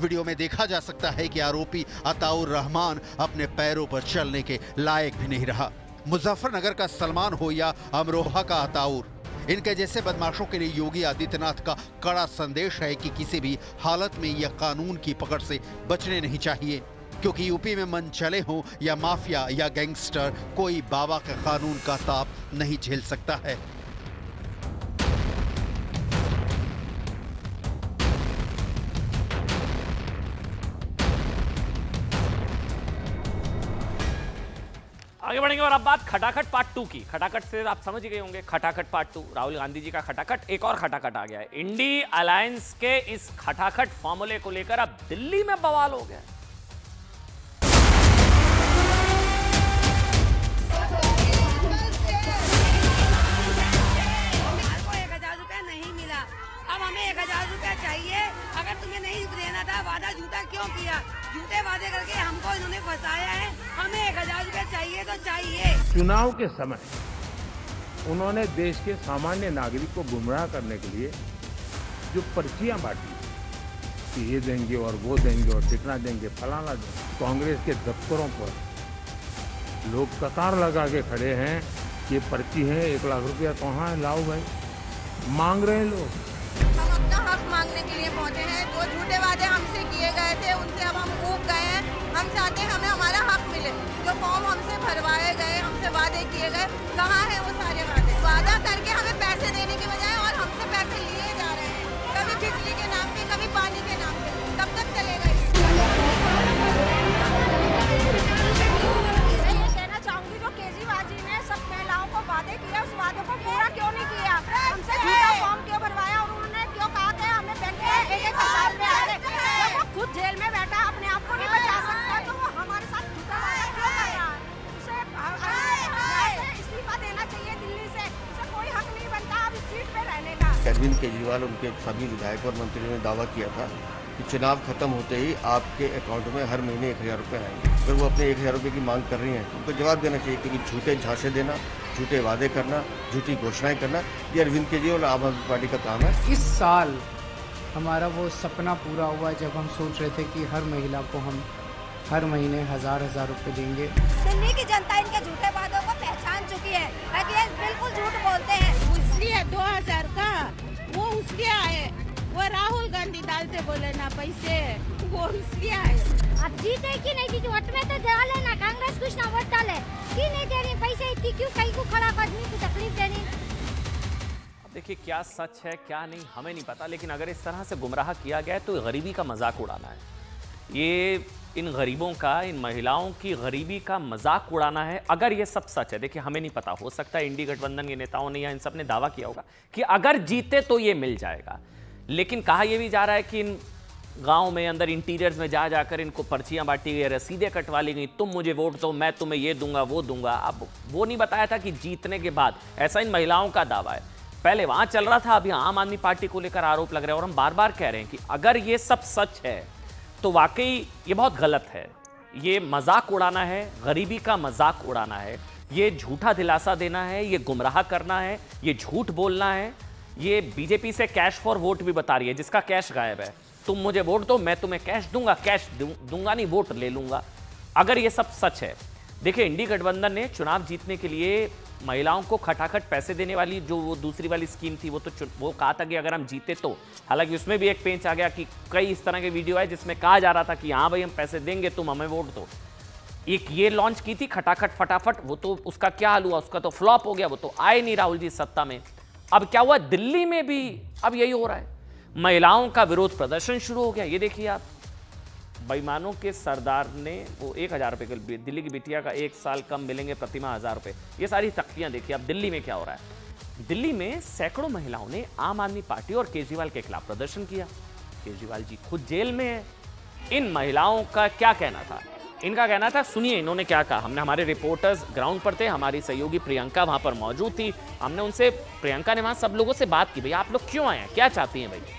वीडियो में देखा जा सकता है कि आरोपी अताउर रहमान अपने पैरों पर चलने के लायक भी नहीं रहा। मुजफ्फरनगर का सलमान हो या अमरोहा का अताउर, इनके जैसे बदमाशों के लिए योगी आदित्यनाथ का कड़ा संदेश है कि किसी भी हालत में यह कानून की पकड़ से बचने नहीं चाहिए, क्योंकि यूपी में मनचले हों या माफिया या गैंगस्टर, कोई बाबा के कानून का ताप नहीं झेल सकता है। आगे बढ़ेंगे और अब बात खटाखट पार्ट 2 की। खटाखट से आप समझ गए होंगे, खटाखट पार्ट 2, राहुल गांधी जी का खटाखट। एक और खटाखट आ गया है। इंडी अलायंस के इस खटाखट फॉर्मूले को लेकर अब दिल्ली में बवाल हो गया। अब हमें 1000 रुपया चाहिए। अगर तुम्हें नहीं देना था, वादा झूठा क्यों किया? झूठे वादे करके हमको इन्होंने फंसाया है। हमें 1000 रुपया चाहिए तो चाहिए। चुनाव के समय उन्होंने देश के सामान्य नागरिक को गुमराह करने के लिए जो पर्चियां बांटी कि ये देंगे और वो देंगे और कितना देंगे, फलाना देंगे, कांग्रेस के दफ्तरों पर लोग कतार लगा के खड़े हैं। ये पर्ची है, 1 लाख रुपया कहाँ है, लाओ भाई। मांग रहे हैं लोग। हम अपना हक मांगने के लिए पहुंचे हैं। जो झूठे वादे हमसे किए गए थे उनसे अब हम ऊब गए हैं। हम चाहते हैं हमें हमारा हक मिले। जो फॉर्म हमसे भरवाए गए, हमसे वादे किए गए, कहाँ है वो सारे वादे? वादा करके हमें पैसे देने की बजाय और हमसे पैसे लिए जा रहे हैं, कभी बिजली के नाम पे, कभी पानी के नाम पे। कब तक चलेगा ये? मैं ये कहना चाहूँगी, जो केजरीवाल जी ने सब महिलाओं को वादे किया, उस वादे को पूरा क्यों नहीं किया? हमसे झूठा फॉर्म क्यों भरवाया और उन्होंने क्यों कहा कि हमें बैंक में 1,000 रुपए आ रहे? जब वो खुद जेल में बैठा, अपने आप को नहीं बचा सकता, तो वो हमारे साथ झूठा वादा क्यों कर रहा है? उसे इस्तीफा देना चाहिए दिल्ली से। उसे कोई हक नहीं बनता अब इस सीट पे रहने का। अरविंद केजरीवाल उनके सभी विधायक और मंत्रियों ने दावा किया था कि चुनाव खत्म होते ही आपके अकाउंट में हर महीने 1,000 रुपये आएंगे। अगर वो अपने 1,000 रुपये की मांग कर रही हैं तो उनको जवाब देना चाहिए, क्योंकि झूठे झांसे देना, झूठे वादे करना, झूठी घोषणाएं करना, ये अरविंद केजरीवाल और आम आदमी पार्टी का काम है। इस साल हमारा वो सपना पूरा हुआ जब हम सोच रहे थे कि हर महिला को हम हर महीने 1,000 रुपये देंगे। दिल्ली की जनता इनके झूठे वादों को पहचान चुकी है, ताकि ये बिल्कुल झूठ बोलते हैं। इसलिए 2,000 का वो उसलिए आए, वो राहुल गांधी डालते बोले ना पैसे, वो इसलिए आए। अब जीते कि नहीं जीते, वोट में तो डाले ना, कांग्रेस कुछ ना वोट डाले, क्यों नहीं दे रही पैसे? इतनी क्यों कहीं को खड़ा आदमी को तकलीफ देनी? अब देखिए क्या सच है क्या नहीं हमें नहीं पता, लेकिन अगर इस तरह से गुमराह किया गया है तो गरीबी का मजाक उड़ाना है। ये इन गरीबों का, इन महिलाओं की गरीबी का मजाक उड़ाना है। अगर ये सब सच है, देखिए हमें नहीं पता, हो सकता है इंडी गठबंधन के नेताओं ने या इन सब ने दावा किया होगा कि अगर जीते तो ये मिल जाएगा, लेकिन कहा यह भी जा रहा है कि इन गांव में अंदर इंटीरियर्स में जा जाकर इनको पर्चियां बांटी गई, रसीदें कटवा ली गई, तुम मुझे वोट दो, मैं तुम्हें ये दूंगा वो दूंगा। अब वो नहीं बताया था कि जीतने के बाद, ऐसा इन महिलाओं का दावा है। पहले वहां चल रहा था, अभी आम आदमी पार्टी को लेकर आरोप लग रहा है और हम बार बार कह रहे हैं कि अगर ये सब सच है तो वाकई ये बहुत गलत है। ये मजाक उड़ाना है, गरीबी का मजाक उड़ाना है, ये झूठा दिलासा देना है, ये गुमराह करना है, ये झूठ बोलना है। ये बीजेपी से कैश फॉर वोट भी बता रही है, जिसका कैश गायब है। तुम मुझे वोट दो, मैं तुम्हें कैश दूंगा, कैश दूंगा नहीं, वोट ले लूंगा। अगर ये सब सच है, देखिए इंडी गठबंधन ने चुनाव जीतने के लिए महिलाओं को खटाखट पैसे देने वाली जो वो दूसरी वाली स्कीम थी, वो कहा था कि अगर हम जीते तो, हालांकि उसमें भी एक पेंच आ गया कि कई इस तरह के वीडियो है जिसमें कहा जा रहा था कि हाँ भाई हम पैसे देंगे, तुम हमें वोट दो। एक ये लॉन्च की थी खटाखट फटाफट, वो तो उसका क्या हाल हुआ, उसका तो फ्लॉप हो गया, वो तो आए नहीं राहुल जी सत्ता में। अब क्या हुआ, दिल्ली में भी अब यही हो रहा है, महिलाओं का विरोध प्रदर्शन शुरू हो गया। ये देखिए आप, बेईमानों के सरदार ने वो 1,000 रुपये के दिल्ली की बिटिया का 1 साल कम मिलेंगे प्रतिमाह 1,000 रुपये, ये सारी तख्तियां देखिए। अब दिल्ली में क्या हो रहा है, दिल्ली में सैकड़ों महिलाओं ने आम आदमी पार्टी और केजरीवाल के खिलाफ प्रदर्शन किया। केजरीवाल जी खुद जेल में है। इन महिलाओं का क्या कहना था, इनका कहना था, सुनिए इन्होंने क्या कहा। हमने, हमारे रिपोर्टर्स ग्राउंड पर थे, हमारी सहयोगी प्रियंका वहां पर मौजूद थी, हमने उनसे, प्रियंका ने वहां सब लोगों से बात की, भाई आप लोग क्यों आए हैं, क्या चाहती हैं भाई।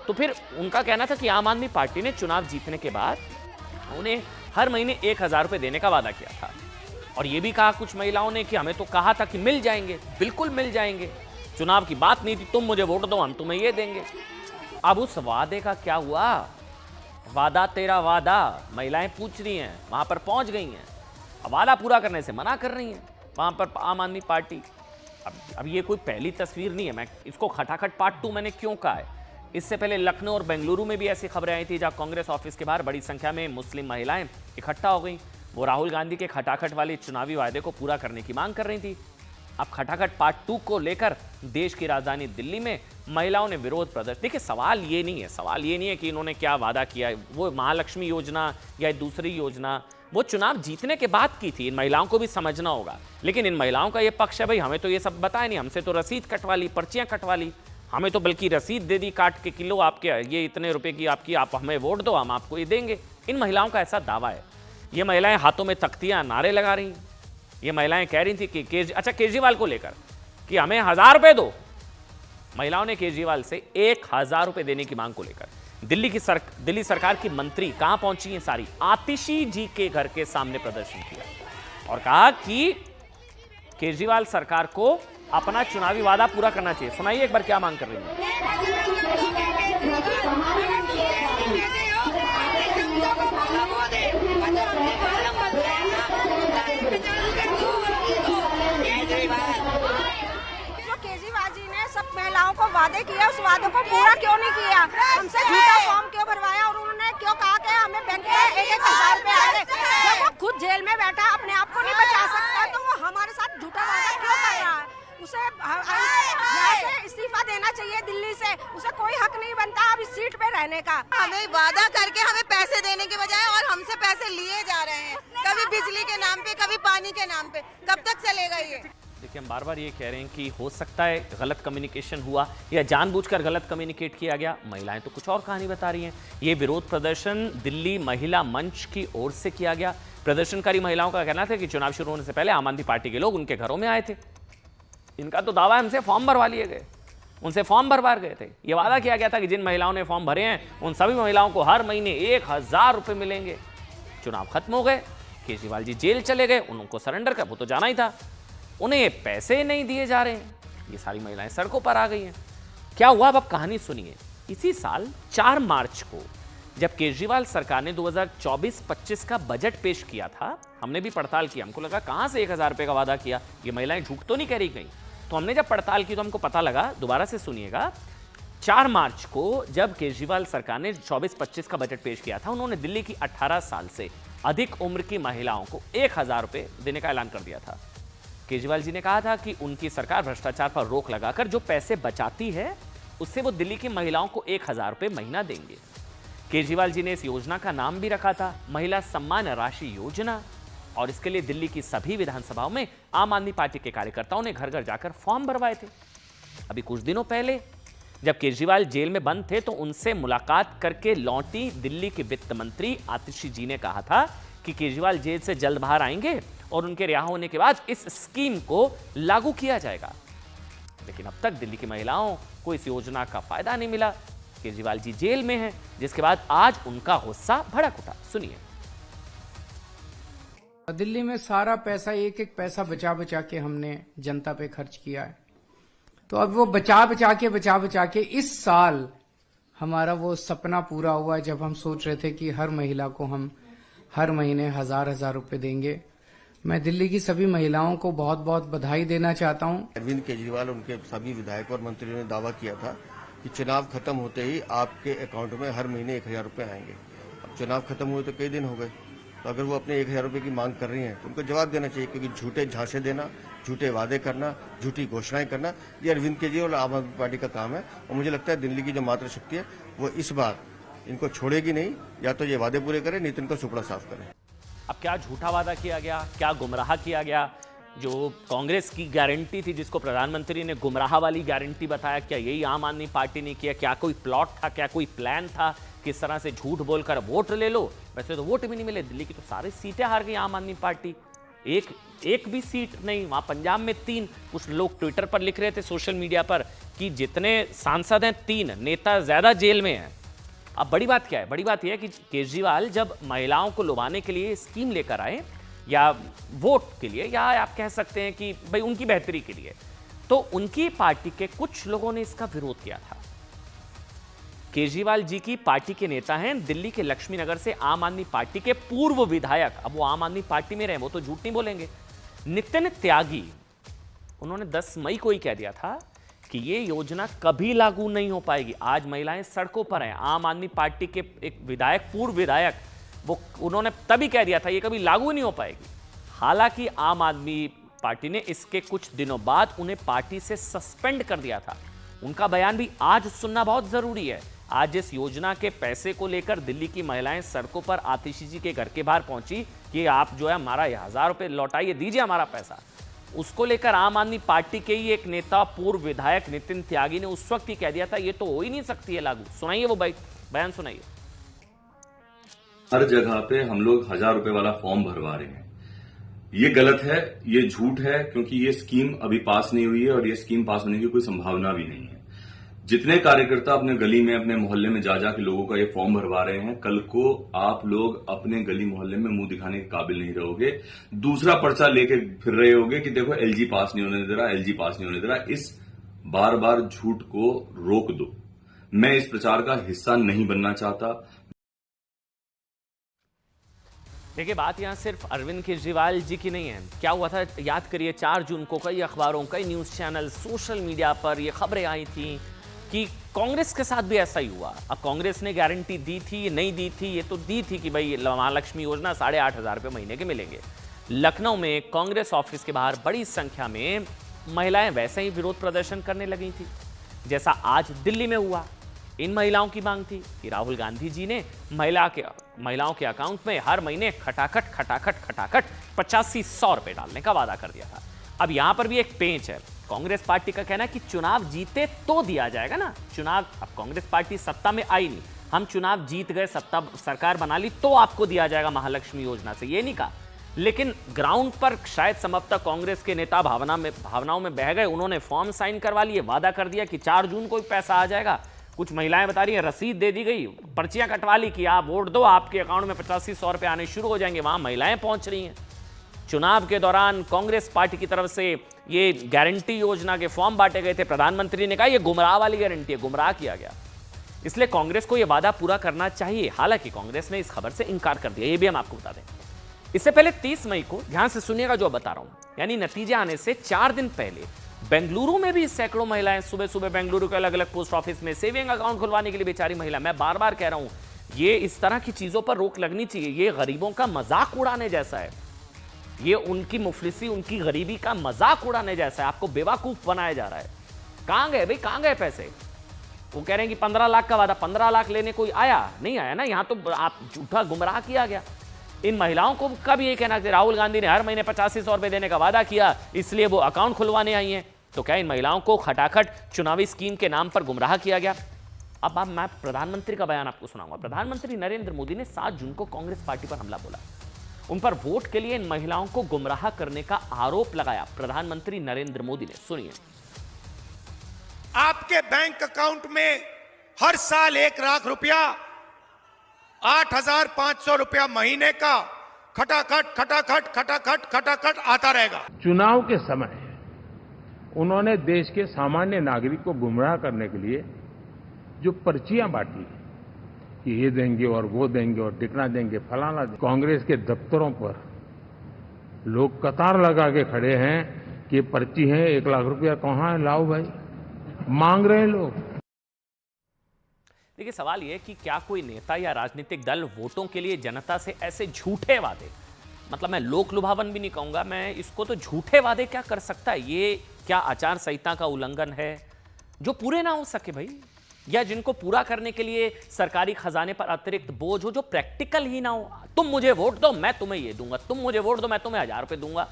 तो फिर उनका कहना था कि आम आदमी पार्टी ने चुनाव जीतने के बाद उन्हें हर महीने 1,000 रुपये देने का वादा किया था, और ये भी कहा कुछ महिलाओं ने कि हमें तो कहा था कि मिल जाएंगे, बिल्कुल मिल जाएंगे, चुनाव की बात नहीं थी, तुम मुझे वोट दो हम तुम्हें ये देंगे। अब उस वादे का क्या हुआ, वादा तेरा वादा, महिलाएं पूछ रही हैं, वहां पर पहुंच गई हैं, वादा पूरा करने से मना कर रही हैं वहां पर आम आदमी पार्टी। अब ये कोई पहली तस्वीर नहीं है, मैं इसको खटाखट पार्ट 2 मैंने क्यों कहा है, इससे पहले लखनऊ और बेंगलुरु में भी ऐसी खबरें आई थी जहां कांग्रेस ऑफिस के बाहर बड़ी संख्या में मुस्लिम महिलाएं इकट्ठा हो गई, वो राहुल गांधी के खटाखट वाले चुनावी वायदे को पूरा करने की मांग कर रही थी। अब खटाखट पार्ट 2 को लेकर देश की राजधानी दिल्ली में महिलाओं ने विरोध प्रदर्शन। देखिए सवाल ये नहीं है कि इन्होंने क्या वादा किया है, वो महालक्ष्मी योजना या दूसरी योजना वो चुनाव जीतने के बाद की थी, इन महिलाओं को भी समझना होगा। लेकिन इन महिलाओं का ये पक्ष है, भाई हमें तो ये सब बताया नहीं, हमसे तो रसीद कटवा ली, पर्चियां कटवा ली, हमें तो बल्कि रसीद दे दी काट के, किलो आपके ये इतने रुपए की आपकी, आप हमें वोट दो हम आपको ये देंगे। इन महिलाओं का ऐसा दावा है। ये महिलाएं हाथों में तख्तियां, नारे लगा रही, ये महिलाएं कह रही थी कि केजरीवाल को लेकर कि हमें 1,000 रुपए दो। महिलाओं ने केजरीवाल से 1,000 रुपए देने की मांग को लेकर दिल्ली सरकार की मंत्री कहां पहुंची हैं, सारी आतिशी जी के घर के सामने प्रदर्शन किया और कहा कि केजरीवाल सरकार को अपना चुनावी वादा पूरा करना चाहिए। सुनाइए एक बार क्या मांग कर रही है। केजरीवाल जी ने सब वादे किए उस वादों को पूरा क्यों नहीं किया? हमसे झूठा फॉर्म क्यों भरवाया और उन्होंने क्यों कहा कि हमें बैंक में 1,000 रुपए आएंगे? जब वो खुद जेल में बैठा अपने आप को नहीं बचा सकता तो वो हमारे साथ झूठा वादा क्यों कर रहा है? उसे यहाँ से इस्तीफा देना चाहिए दिल्ली से। उसे कोई हक नहीं बनता अब इस सीट पे रहने का। हमें वादा करके हमें पैसे देने के बजाय और हमसे पैसे लिए जा रहे हैं, कभी बिजली के नाम पे, कभी पानी के नाम पे। कब तक चलेगा ये? देखिए, हम बार बार ये कह रहे हैं कि हो सकता है गलत कम्युनिकेशन हुआ या जानबूझकर गलत कम्युनिकेट किया गया। महिलाएं तो कुछ और कहानी बता रही हैं। ये विरोध प्रदर्शन दिल्ली महिला मंच की ओर से किया गया। प्रदर्शनकारी महिलाओं का कहना था कि चुनाव शुरू होने से पहले आम आदमी पार्टी के लोग उनके घरों में आए थे। इनका तो दावा है हमसे फॉर्म भरवा लिए गए, उनसे फॉर्म भरवा गए थे। ये वादा किया गया था कि जिन महिलाओं ने फॉर्म भरे हैं उन सभी महिलाओं को हर महीने 1,000 रुपए मिलेंगे। चुनाव खत्म हो गए, केजरीवाल जी जेल चले गए, उनको सरेंडर कर, वो तो जाना ही था। उन्हें ये पैसे नहीं दिए जा रहे हैं, ये सारी महिलाएं सड़कों पर आ गई हैं। क्या हुआ अब आप कहानी सुनिए। इसी साल 4 मार्च को जब केजरीवाल सरकार ने 2024-25 का बजट पेश किया था, हमने भी पड़ताल की। हमको लगा कहां से 1,000 रुपए का वादा किया, ये महिलाएं झूठ तो नहीं कह रही कहीं। तो हमने जब पड़ताल की तो हमको पता लगा, दोबारा से सुनिएगा, 4 मार्च को जब केजरीवाल सरकार ने 24-25 का बजट पेश किया था, उन्होंने दिल्ली की 18 साल से अधिक उम्र की महिलाओं को 1,000 रुपए देने का ऐलान कर दिया था। केजरीवाल जी ने कहा था कि उनकी सरकार भ्रष्टाचार पर रोक लगाकर जो पैसे बचाती है उससे वो दिल्ली की महिलाओं को 1,000 रुपए महीना देंगे। केजरीवाल जी ने इस योजना का नाम भी रखा था महिला सम्मान राशि योजना, और इसके लिए दिल्ली की सभी विधानसभाओं में आम आदमी पार्टी के कार्यकर्ताओं ने घर घर जाकर फॉर्म भरवाए थे। अभी कुछ दिनों पहले जब केजरीवाल जेल में बंद थे तो उनसे मुलाकात करके लौटी दिल्ली के वित्त मंत्री आतिशी जी ने कहा था कि केजरीवाल जेल से जल्द बाहर आएंगे और उनके रिहा होने के बाद इस स्कीम को लागू किया जाएगा। लेकिन अब तक दिल्ली की महिलाओं को इस योजना का फायदा नहीं मिला। केजरीवाल जी जेल में हैं, जिसके बाद आज उनका गुस्सा भड़क उठा। सुनिए। दिल्ली में सारा पैसा, एक एक पैसा बचा बचा के हमने जनता पे खर्च किया है। तो अब वो बचा बचा के इस साल हमारा वो सपना पूरा हुआ जब हम सोच रहे थे कि हर महिला को हम हर महीने 1,000 रुपए देंगे। मैं दिल्ली की सभी महिलाओं को बहुत बहुत बधाई देना चाहता हूं। अरविंद केजरीवाल उनके सभी विधायकों और मंत्रियों ने दावा किया था कि चुनाव खत्म होते ही आपके अकाउंट में हर महीने 1,000 रुपए आएंगे। अब चुनाव खत्म हुए तो कई दिन हो गए, तो अगर वो अपने 1,000 रुपए की मांग कर रही हैं तो उनको जवाब देना चाहिए, क्योंकि झूठे झांसे देना, झूठे वादे करना, झूठी घोषणाएं करना, ये अरविंद केजरीवाल और आम आदमी पार्टी का काम है। और मुझे लगता है दिल्ली की जो मात्र शक्ति है वो इस बार इनको छोड़ेगी नहीं। या तो ये वादे पूरे करें, नहीं तो इनको सुपड़ा साफ करें। अब क्या झूठा वादा किया गया, क्या गुमराह किया गया? जो कांग्रेस की गारंटी थी जिसको प्रधानमंत्री ने गुमराह वाली गारंटी बताया, क्या यही आम आदमी पार्टी ने किया? क्या कोई प्लॉट था, क्या कोई प्लान था, किस तरह से झूठ बोलकर वोट ले लो? वैसे तो वोट भी नहीं मिले, दिल्ली की तो सारी सीटें हार गई आम आदमी पार्टी। एक भी सीट नहीं। वहां पंजाब में 3, कुछ लोग ट्विटर पर लिख रहे थे, सोशल मीडिया पर, कि जितने सांसद हैं 3, नेता ज्यादा जेल में हैं। अब बड़ी बात क्या है? बड़ी बात यह है कि केजरीवाल जब महिलाओं को लुभाने के लिए स्कीम लेकर आए, या वोट के लिए, या आप कह सकते हैं कि भाई उनकी बेहतरी के लिए, तो उनकी पार्टी के कुछ लोगों ने इसका विरोध किया था। केजरीवाल जी की पार्टी के नेता हैं दिल्ली के लक्ष्मी नगर से आम आदमी पार्टी के पूर्व विधायक, अब वो आम आदमी पार्टी में रहे, वो तो झूठ नहीं बोलेंगे, नितिन त्यागी। उन्होंने 10 मई को ही कह दिया था कि ये योजना कभी लागू नहीं हो पाएगी। आज महिलाएं सड़कों पर हैं। आम आदमी पार्टी के एक विधायक, पूर्व विधायक, वो उन्होंने तभी कह दिया था ये कभी लागू नहीं हो पाएगी। हालांकि आम आदमी पार्टी ने इसके कुछ दिनों बाद उन्हें पार्टी से सस्पेंड कर दिया था। उनका बयान भी आज सुनना बहुत जरूरी है। आज इस योजना के पैसे को लेकर दिल्ली की महिलाएं सड़कों पर आतिशी जी के घर के बाहर पहुंची कि आप जो है हमारा 1,000 रुपए लौटाइए, दीजिए हमारा पैसा। उसको लेकर आम आदमी पार्टी के ही एक नेता, पूर्व विधायक नितिन त्यागी ने उस वक्त ही कह दिया था ये तो हो ही नहीं सकती है लागू। सुनाइए वो बयान सुनाइए। हर जगह पे हम लोग 1,000 रुपए वाला फॉर्म भरवा रहे हैं, ये गलत है, ये झूठ है, क्योंकि ये स्कीम अभी पास नहीं हुई है और ये स्कीम पास होने की कोई संभावना भी नहीं है। जितने कार्यकर्ता अपने गली में, अपने मोहल्ले में जा जाके लोगों का ये फॉर्म भरवा रहे हैं, कल को आप लोग अपने गली मोहल्ले में मुंह दिखाने के काबिल नहीं रहोगे। दूसरा पर्चा लेके फिर रहे होगे कि देखो एलजी पास नहीं होने दे रहा, एलजी पास नहीं होने दे रहा। इस बार बार झूठ को रोक दो। मैं इस प्रचार का हिस्सा नहीं बनना चाहता। देखिए, बात यहां सिर्फ अरविंद केजरीवाल जी की नहीं है। क्या हुआ था याद करिए, 4 जून को कई अखबारों, कई न्यूज चैनल, सोशल मीडिया पर ये खबरें आई थी कि कांग्रेस के साथ भी ऐसा ही हुआ। अब कांग्रेस ने गारंटी दी थी, नहीं दी थी, ये तो दी थी कि भाई महालक्ष्मी योजना 8,500 रुपये महीने के मिलेंगे। लखनऊ में कांग्रेस ऑफिस के बाहर बड़ी संख्या में महिलाएं वैसे ही विरोध प्रदर्शन करने लगी थी जैसा आज दिल्ली में हुआ। इन महिलाओं की मांग थी कि राहुल गांधी जी ने महिलाओं के अकाउंट में हर महीने खटाखट 8500 रुपए डालने का वादा कर दिया था। अब यहां पर भी एक पेंच है। कांग्रेस पार्टी का कहना है कि चुनाव जीते तो दिया जाएगा ना। चुनाव, अब कांग्रेस पार्टी सत्ता में आई नहीं, हम चुनाव जीत गए, सत्ता सरकार बना ली तो आपको दिया जाएगा महालक्ष्मी योजना से, ये नहीं कहा। लेकिन ग्राउंड पर शायद संभवतः कांग्रेस के नेता भावनाओं में बह गए। उन्होंने फॉर्म साइन करवा लिए, वादा कर दिया कि 4 जून को भी पैसा आ जाएगा। कुछ महिलाएं बता रही हैं रसीद दे दी गई, पर्चियां कटवा ली कि आप वोट दो, आपके अकाउंट में 8500 रुपए आने शुरू हो जाएंगे। वहां महिलाएं पहुंच रही हैं। चुनाव के दौरान कांग्रेस पार्टी की तरफ से ये गारंटी योजना के फॉर्म बांटे गए थे। प्रधानमंत्री ने कहा यह गुमराह वाली गारंटी है, गुमराह किया गया, इसलिए कांग्रेस को यह वादा पूरा करना चाहिए। हालांकि कांग्रेस ने इस खबर से इंकार कर दिया, यह भी हम आपको बता दें। इससे पहले 30 मई को, ध्यान से सुनिएगा जो बता रहा हूं, यानी नतीजे आने से 4 दिन पहले बेंगलुरु में भी सैकड़ों महिलाएं सुबह सुबह बेंगलुरु के अलग अलग पोस्ट ऑफिस में सेविंग अकाउंट खुलवाने के लिए बेचारी महिला। मैं बार बार कह रहा हूं, ये इस तरह की चीजों पर रोक लगनी चाहिए। ये गरीबों का मजाक उड़ाने जैसा है, ये उनकी मुफलिसी, उनकी गरीबी का मजाक उड़ाने जैसा है। आपको बेवकूफ बनाया जा रहा है। कहां गए भाई, कहां गए पैसे? वो कह रहे हैं कि 15 लाख का वादा, 15 लाख लेने कोई आया नहीं आया ना। यहां तो आप झूठा गुमराह किया गया। इन महिलाओं को का भी ये कहना कि राहुल गांधी ने हर महीने 8500 रुपए देने का वादा किया, इसलिए वो अकाउंट खुलवाने आई हैं। तो क्या इन महिलाओं को खटाखट चुनावी स्कीम के नाम पर गुमराह किया गया? अब मैं प्रधानमंत्री का बयान आपको सुनाऊंगा। प्रधानमंत्री नरेंद्र मोदी ने 7 जून को कांग्रेस पार्टी पर हमला बोला, उन पर वोट के लिए इन महिलाओं को गुमराह करने का आरोप लगाया प्रधानमंत्री नरेंद्र मोदी ने। सुनिए। आपके बैंक अकाउंट में हर साल 1 लाख रुपया, 8,500 रुपया महीने का खटाखट आता रहेगा। चुनाव के समय उन्होंने देश के सामान्य नागरिक को गुमराह करने के लिए जो पर्चियां बांटी कि ये देंगे और वो देंगे और टिकना देंगे, फलाना देंगे, कांग्रेस के दफ्तरों पर लोग कतार लगा के खड़े हैं कि ये पर्ची है, 1 लाख रुपया कहां है, लाओ भाई, मांग रहे हैं लोग। देखिए, सवाल यह है कि क्या कोई नेता या राजनीतिक दल वोटों के लिए जनता से ऐसे झूठे वादे, मतलब मैं लोक लुभावन भी नहीं कहूंगा, मैं इसको तो झूठे वादे क्या कर सकता है? ये क्या आचार संहिता का उल्लंघन है जो पूरे ना हो सके भाई, या जिनको पूरा करने के लिए सरकारी खजाने पर अतिरिक्त बोझ हो जो प्रैक्टिकल ही ना हो? तुम मुझे वोट दो मैं तुम्हें ये दूंगा, तुम मुझे वोट दो मैं तुम्हें 1000 रुपए दूंगा,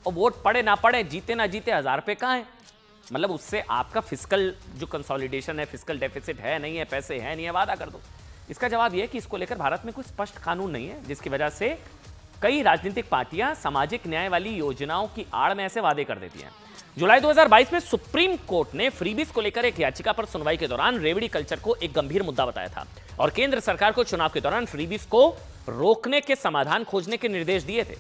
और वोट पड़े ना पड़े, जीते ना जीते 1000 रुपए कहां है? मतलब उससे आपका फिस्कल जो कंसोलिडेशन है, फिस्कल डेफिसिट है नहीं है, पैसे है नहीं है, वादा कर दो। इसका जवाब यह है कि इसको लेकर भारत में कोई स्पष्ट कानून नहीं है, जिसकी वजह से कई राजनीतिक पार्टियां सामाजिक न्याय वाली योजनाओं की आड़ में ऐसे वादे कर देती हैं। जुलाई 2022 में सुप्रीम कोर्ट ने फ्रीबीज को लेकर एक याचिका पर सुनवाई के दौरान रेवड़ी कल्चर को एक गंभीर मुद्दा बताया था और केंद्र सरकार को चुनाव के दौरान फ्रीबीज को रोकने के समाधान खोजने के निर्देश दिए थे।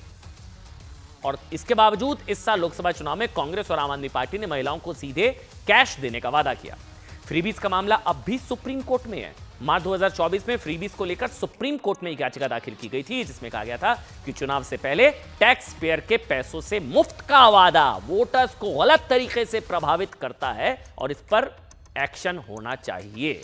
और इसके बावजूद इस साल लोकसभा चुनाव में कांग्रेस और आम आदमी पार्टी ने महिलाओं को सीधे कैश देने का वादा किया। फ्रीबीज का मामला अब भी सुप्रीम कोर्ट में है। मार्च 2024 में फ्रीबीज को लेकर सुप्रीम कोर्ट में एक याचिका दाखिल की गई थी, जिसमें कहा गया था कि चुनाव से पहले टैक्स पेयर के पैसों से मुफ्त का वादा वोटर्स को गलत तरीके से प्रभावित करता है और इस पर एक्शन होना चाहिए।